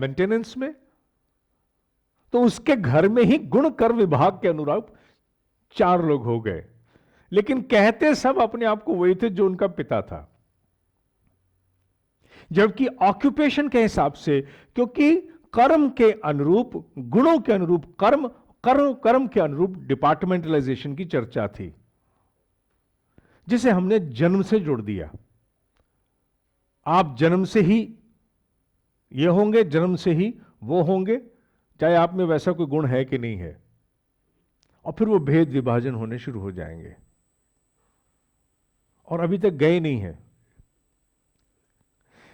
Maintenance में, तो उसके घर में ही गुण कर विभाग के अनुरूप 4 लोग हो गए, लेकिन कहते सब अपने आप को वही थे जो उनका पिता था। जबकि ऑक्यूपेशन के हिसाब से, क्योंकि कर्म के अनुरूप, गुणों के अनुरूप कर्म, कर्म के अनुरूप डिपार्टमेंटलाइजेशन की चर्चा थी, जिसे हमने जन्म से जोड़ दिया। आप जन्म से ही ये होंगे, जन्म से ही वो होंगे, चाहे आप में वैसा कोई गुण है कि नहीं है, और फिर वो भेद विभाजन होने शुरू हो जाएंगे, और अभी तक गए नहीं है।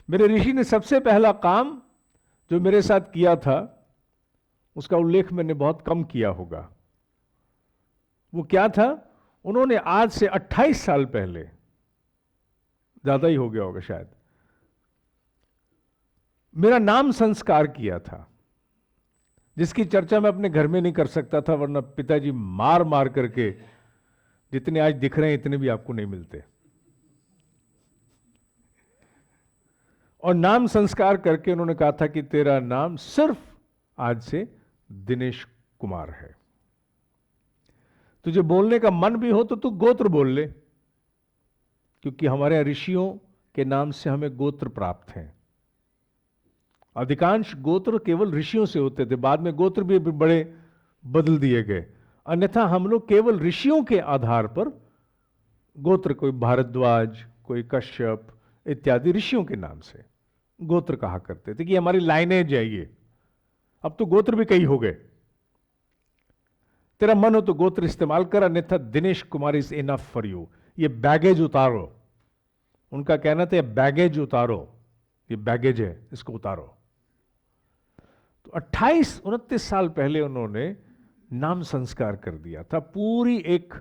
मेरे ऋषि ने सबसे पहला काम जो मेरे साथ किया था, उसका उल्लेख मैंने बहुत कम किया होगा। वो क्या था? उन्होंने आज से 28 साल पहले, ज्यादा ही हो गया होगा शायद, मेरा नाम संस्कार किया था, जिसकी चर्चा मैं अपने घर में नहीं कर सकता था, वरना पिताजी मार मार करके, जितने आज दिख रहे हैं इतने भी आपको नहीं मिलते। और नाम संस्कार करके उन्होंने कहा था कि तेरा नाम सिर्फ आज से दिनेश कुमार है। तुझे बोलने का मन भी हो तो तू गोत्र बोल ले, क्योंकि हमारे ऋषियों के नाम से हमें गोत्र प्राप्त हैं। अधिकांश गोत्र केवल ऋषियों से होते थे, बाद में गोत्र भी बड़े बदल दिए गए, अन्यथा हम लोग केवल ऋषियों के आधार पर गोत्र, कोई भारद्वाज, कोई कश्यप इत्यादि ऋषियों के नाम से गोत्र कहा करते थे कि हमारी लाइनेज है ये। अब तो गोत्र भी कई हो गए। तेरा मन हो तो गोत्र इस्तेमाल कर, अन्यथा Dinesh Kumar is enough for you. ये बैगेज उतारो। उनका कहना था बैगेज उतारो, ये बैगेज है, इसको उतारो। तो 28-29 साल पहले उन्होंने नाम संस्कार कर दिया था। पूरी एक,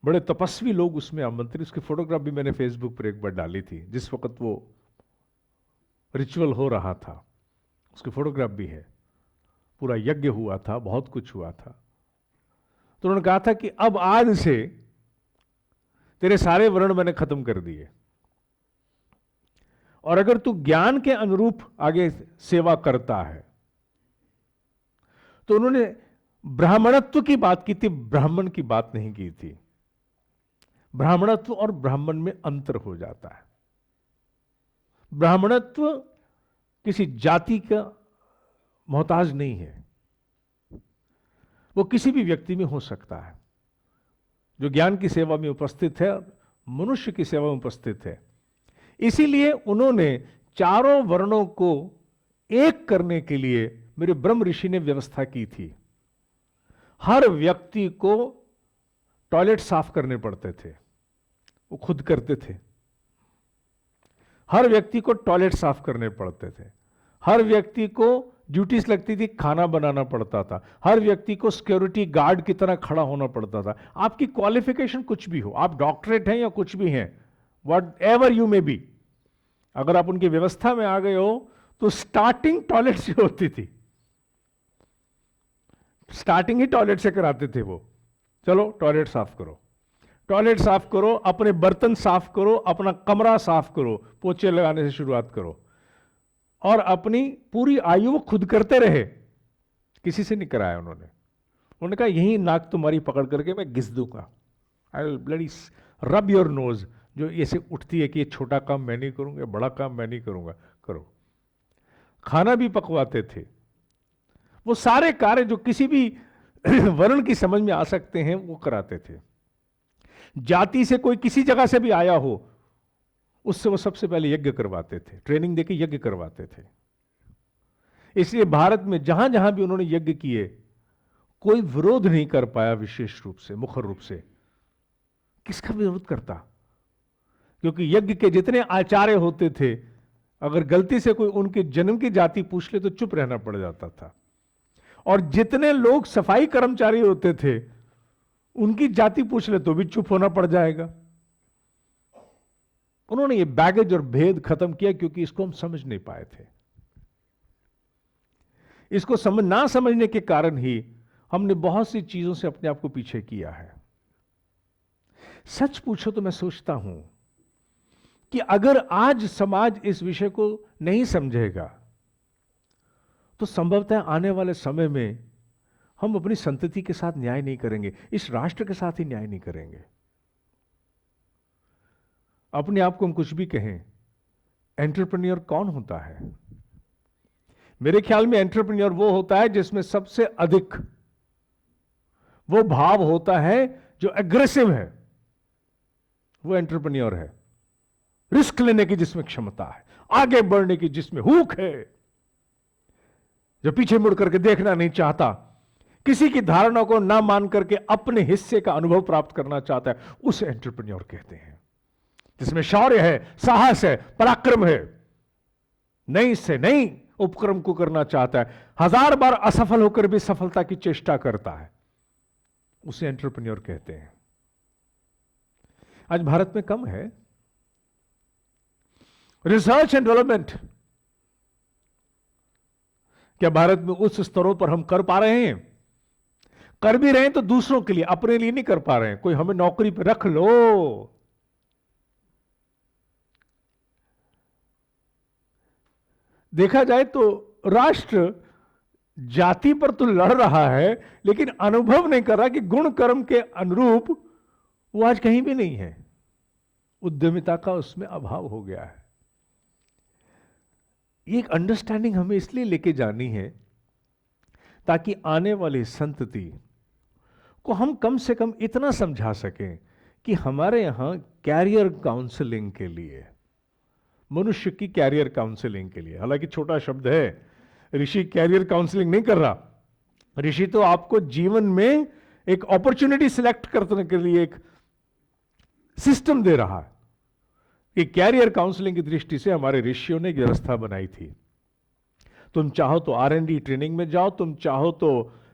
बड़े तपस्वी लोग उसमें आमंत्रित, उसकी फोटोग्राफ भी मैंने फेसबुक पर एक बार डाली थी, जिस वक्त वो रिचुअल हो रहा था, उसकी फोटोग्राफ भी है। पूरा यज्ञ हुआ था, बहुत कुछ हुआ था। तो उन्होंने कहा था कि अब आज से तेरे सारे वर्ण मैंने खत्म कर दिए, और अगर तू ज्ञान के अनुरूप आगे सेवा करता है, तो उन्होंने ब्राह्मणत्व की बात की थी, ब्राह्मण की बात नहीं की थी। ब्राह्मणत्व और ब्राह्मण में अंतर हो जाता है। ब्राह्मणत्व किसी जाति का मोहताज नहीं है, वो किसी भी व्यक्ति में हो सकता है जो ज्ञान की सेवा में उपस्थित है, मनुष्य की सेवा में उपस्थित है। इसीलिए उन्होंने चारों वर्णों को एक करने के लिए मेरे ब्रह्म ऋषि ने व्यवस्था की थी। हर व्यक्ति को टॉयलेट साफ करने पड़ते थे, वो खुद करते थे। हर व्यक्ति को टॉयलेट साफ करने पड़ते थे। हर व्यक्ति को ड्यूटीज लगती थी, खाना बनाना पड़ता था। हर व्यक्ति को सिक्योरिटी गार्ड की तरह खड़ा होना पड़ता था। आपकी क्वालिफिकेशन कुछ भी हो, आप डॉक्टरेट हैं या कुछ भी हैं, what ever you may be, अगर आप उनकी व्यवस्था में आ गए हो तो स्टार्टिंग टॉयलेट से होती थी। स्टार्टिंग ही टॉयलेट से कराते थे वो। चलो टॉयलेट साफ करो, टॉयलेट साफ करो, अपने बर्तन साफ करो, अपना कमरा साफ करो, पोछे लगाने से शुरुआत करो, और अपनी पूरी आयु वो खुद करते रहे, किसी से नहीं कराया उन्होंने। उन्होंने कहा यही नाक तुम्हारी पकड़ करके मैं घिस दूंगा, I will bloody rub your nose, जो ऐसे उठती है कि ये छोटा काम मैं नहीं करूंगा, बड़ा काम मैं नहीं करूंगा, करो। खाना भी पकवाते थे। वो सारे कार्य जो किसी भी वर्ण की समझ में आ सकते हैं वो कराते थे। जाति से कोई किसी जगह से भी आया हो, उससे वो सबसे पहले यज्ञ करवाते थे, ट्रेनिंग देके यज्ञ करवाते थे। इसलिए भारत में जहां जहां भी उन्होंने यज्ञ किए, कोई विरोध नहीं कर पाया विशेष रूप से, मुखर रूप से। किसका विरोध करता? क्योंकि यज्ञ के जितने आचार्य होते थे, अगर गलती से कोई उनके जन्म की जाति पूछ ले तो चुप रहना पड़ जाता था। और जितने लोग सफाई कर्मचारी होते थे, उनकी जाति पूछ ले तो भी चुप होना पड़ जाएगा। उन्होंने ये बैगेज और भेद खत्म किया, क्योंकि इसको हम समझ नहीं पाए थे। इसको ना समझने के कारण ही हमने बहुत सी चीजों से अपने आप को पीछे किया है। सच पूछो तो मैं सोचता हूं कि अगर आज समाज इस विषय को नहीं समझेगा, तो संभवतः आने वाले समय में हम अपनी संतति के साथ न्याय नहीं करेंगे, इस राष्ट्र के साथ ही न्याय नहीं करेंगे। अपने आप को हम कुछ भी कहें, एंटरप्रेन्योर कौन होता है? मेरे ख्याल में एंटरप्रेन्योर वो होता है जिसमें सबसे अधिक वो भाव होता है जो एग्रेसिव है, वो एंटरप्रेन्योर है। रिस्क लेने की जिसमें क्षमता है, आगे बढ़ने की जिसमें हुक है, जो पीछे मुड़ करके देखना नहीं चाहता, किसी की धारणा को ना मान करके अपने हिस्से का अनुभव प्राप्त करना चाहता है, उसे एंटरप्रेन्योर कहते हैं। जिसमें शौर्य है, साहस है, पराक्रम है, नई से नई उपक्रम को करना चाहता है, 1000 बार असफल होकर भी सफलता की चेष्टा करता है, उसे एंटरप्रेन्योर कहते हैं। आज भारत में कम है। रिसर्च एंड डेवलपमेंट, क्या भारत में उस स्तरों पर हम कर पा रहे हैं? कर भी रहे हैं तो दूसरों के लिए, अपने लिए नहीं कर पा रहे हैं। कोई हमें नौकरी पे रख लो, देखा जाए तो राष्ट्र जाति पर तो लड़ रहा है, लेकिन अनुभव नहीं कर रहा कि गुण कर्म के अनुरूप वो आज कहीं भी नहीं है। उद्यमिता का उसमें अभाव हो गया है। ये एक अंडरस्टैंडिंग हमें इसलिए लेके जानी है ताकि आने वाली संतति को हम कम से कम इतना समझा सकें कि हमारे यहां कैरियर काउंसलिंग के लिए, मनुष्य की कैरियर काउंसलिंग के लिए, हालांकि छोटा शब्द है, ऋषि कैरियर काउंसलिंग नहीं कर रहा। ऋषि तो आपको जीवन में एक अपॉर्चुनिटी सिलेक्ट करने के लिए एक सिस्टम दे रहा है। कि कैरियर काउंसलिंग की दृष्टि से हमारे ऋषियों ने एक व्यवस्था बनाई थी। तुम चाहो तो R&D ट्रेनिंग में जाओ, तुम चाहो तो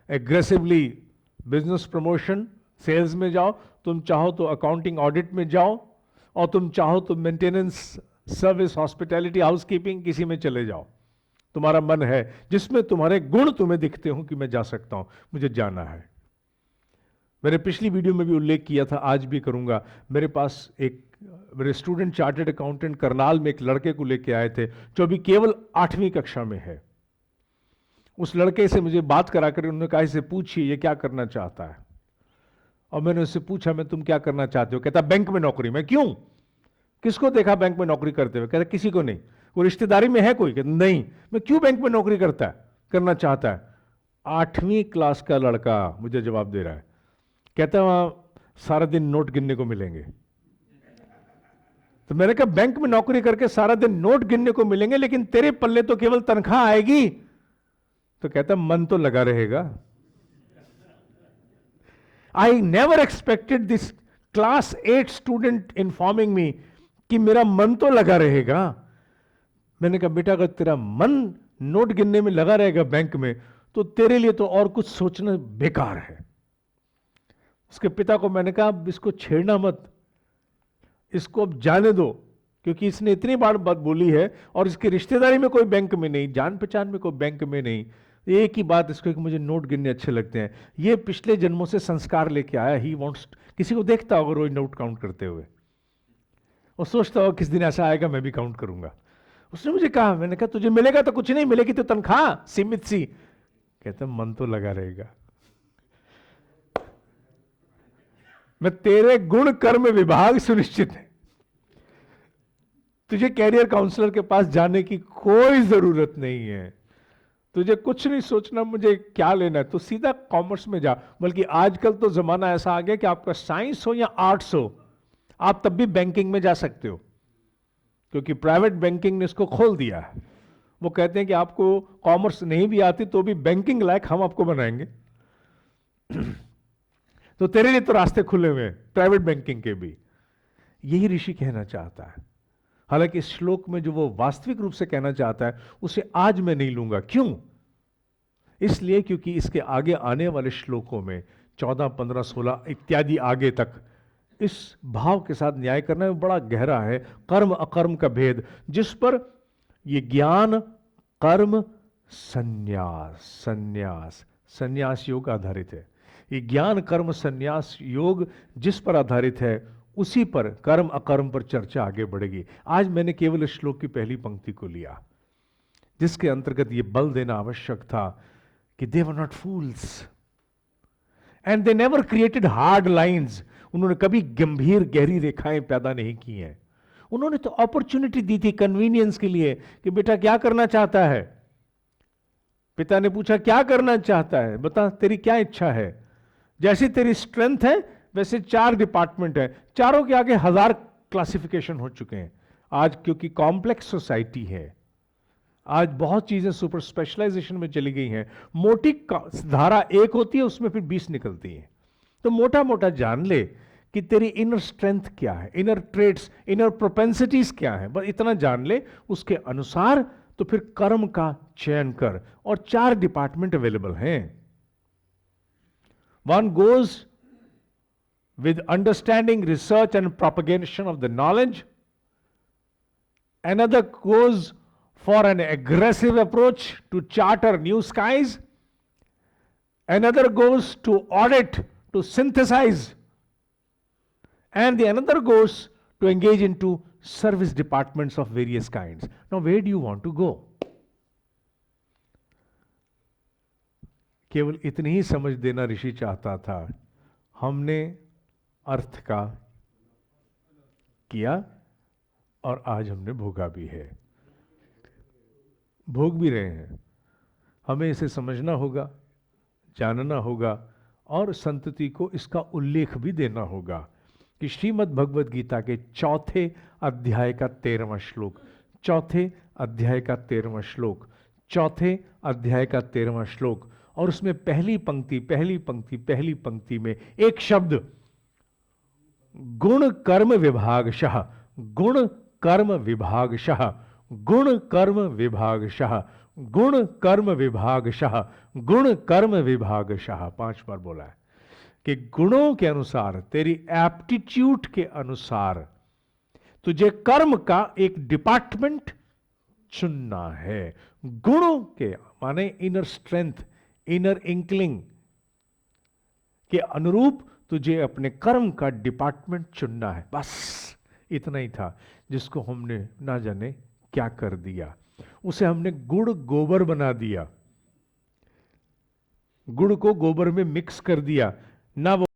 एग्रेसिवली बिजनेस प्रमोशन सेल्स में जाओ, तुम चाहो तो अकाउंटिंग ऑडिट में जाओ, और तुम चाहो तो मेंटेनेंस सर्विस हॉस्पिटैलिटी हाउसकीपिंग किसी में चले जाओ। तुम्हारा मन है, जिसमें तुम्हारे गुण तुम्हें दिखते हो कि मैं जा सकता हूं, मुझे जाना है। मैंने पिछली वीडियो में भी उल्लेख किया था, आज भी करूंगा। मेरे स्टूडेंट चार्टर्ड अकाउंटेंट करनाल में एक लड़के को लेके आए थे जो अभी केवल 8वीं कक्षा में है। उस लड़के से मुझे बात करा कर उन्होंने कहा, इसे पूछिए ये क्या करना चाहता है। और मैंने उससे पूछा, मैं तुम क्या करना चाहते हो? कहता बैंक में नौकरी। मैं क्यों? किसको देखा बैंक में नौकरी करते हुए? कहता किसी को नहीं। वो रिश्तेदारी में है कोई? कहता नहीं। मैं क्यों बैंक में नौकरी करना चाहता है? 8वीं क्लास का लड़का मुझे जवाब दे रहा है। कहता वहां सारा दिन नोट गिनने को मिलेंगे। तो मैंने कहा बैंक में नौकरी करके सारा दिन नोट गिनने को मिलेंगे, लेकिन तेरे पल्ले तो केवल तनख्वाह आएगी। तो कहता मन तो लगा रहेगा। I never expected this class 8 student informing मी कि मेरा मन तो लगा रहेगा। मैंने कहा बेटा, अगर तेरा मन नोट गिनने में लगा रहेगा बैंक में, तो तेरे लिए तो और कुछ सोचना बेकार है। उसके पिता को मैंने कहा, अब इसको छेड़ना मत, इसको अब जाने दो, क्योंकि इसने इतनी बार बात बोली है और इसकी रिश्तेदारी में कोई बैंक में नहीं, जान पहचान में कोई बैंक में नहीं। एक ही बात इसको कि मुझे नोट गिनने अच्छे लगते हैं। ये पिछले जन्मों से संस्कार लेके आया। ही वांट्स, किसी को देखता होगा रोज नोट काउंट करते हुए, और सोचता होगा किस दिन ऐसा आएगा मैं भी काउंट करूंगा। उसने मुझे कहा, मैंने कहा तुझे मिलेगा तो कुछ नहीं, मिलेगी तो तनख्वाह सीमित सी। कहता मन तो लगा रहेगा। मैं तेरे गुण कर्म विभाग सुनिश्चित है, तुझे कैरियर काउंसलर के पास जाने की कोई जरूरत नहीं है। तुझे कुछ नहीं सोचना मुझे क्या लेना है, तो सीधा कॉमर्स में जा। बल्कि आजकल तो जमाना ऐसा आ गया कि आपका साइंस हो या आर्ट्स हो, आप तब भी बैंकिंग में जा सकते हो, क्योंकि प्राइवेट बैंकिंग ने इसको खोल दिया है। वो कहते हैं कि आपको कॉमर्स नहीं भी आती तो भी बैंकिंग लायक हम आपको बनाएंगे। तो तेरे लिए तो रास्ते खुले हुए हैं प्राइवेट बैंकिंग के भी। यही ऋषि कहना चाहता है। हालांकि इस श्लोक में जो वो वास्तविक रूप से कहना चाहता है उसे आज मैं नहीं लूंगा। क्यों? इसलिए क्योंकि इसके आगे आने वाले श्लोकों में 14, 15, 16 इत्यादि आगे तक इस भाव के साथ न्याय करना में बड़ा गहरा है। कर्म अकर्म का भेद, जिस पर ये ज्ञान कर्म संन्यास योग आधारित है। ये ज्ञान कर्म संन्यास योग जिस पर आधारित है, उसी पर कर्म अकर्म पर चर्चा आगे बढ़ेगी। आज मैंने केवल इस श्लोक की पहली पंक्ति को लिया। जिसके अंतर्गत ये बल देना आवश्यक था कि they were not fools and they never created hard lines. उन्होंने कभी गंभीर गहरी रेखाएं पैदा नहीं की हैं। उन्होंने तो अपॉर्चुनिटी दी थी कन्वीनियंस के लिए कि बेटा क्या करना चाहता है। पिता ने पूछा क्या करना चाहता है, बता तेरी क्या इच्छा है। जैसी तेरी स्ट्रेंथ है वैसे 4 डिपार्टमेंट है, चारों के आगे 1000 क्लासिफिकेशन हो चुके हैं। आज क्योंकि कॉम्प्लेक्स सोसाइटी है, आज बहुत चीजें सुपर स्पेशलाइजेशन में चली गई हैं। मोटी धारा एक होती है, उसमें फिर 20 निकलती हैं। तो मोटा मोटा जान ले कि तेरी इनर स्ट्रेंथ क्या है, इनर ट्रेड्स, इनर प्रोपेंसिटीज क्या है, बस इतना जान ले। उसके अनुसार तो फिर कर्म का चयन कर। और 4 डिपार्टमेंट अवेलेबल हैं। One goes with understanding, research and propagation of the knowledge. Another goes for an aggressive approach to charter new skies. Another goes to audit, to synthesize. And the another goes to engage into service departments of various kinds. Now, where do you want to go? केवल इतनी ही समझ देना ऋषि चाहता था। हमने अर्थ का किया और आज हमने भोगा भी है, भोग भी रहे हैं। हमें इसे समझना होगा, जानना होगा और संतति को इसका उल्लेख भी देना होगा कि श्रीमद् भगवद गीता के 4थे अध्याय का 13वां श्लोक, 4थे अध्याय का 13वां श्लोक, 4थे अध्याय का 13वां श्लोक, और उसमें पहली पंक्ति में एक शब्द गुण कर्म विभागशः, गुण कर्म विभागशः, गुण कर्म विभागशः, गुण कर्म विभागशः, गुण कर्म विभागशः 5 बार बोला है कि गुणों के अनुसार, तेरी एप्टीट्यूड के अनुसार तुझे कर्म का एक डिपार्टमेंट चुनना है। गुणों के माने इनर स्ट्रेंथ, इनर इंक्लिंग के अनुरूप तुझे अपने कर्म का डिपार्टमेंट चुनना है। बस इतना ही था जिसको हमने ना जाने क्या कर दिया। उसे हमने गुड़ गोबर बना दिया, गुड़ को गोबर में मिक्स कर दिया ना। वो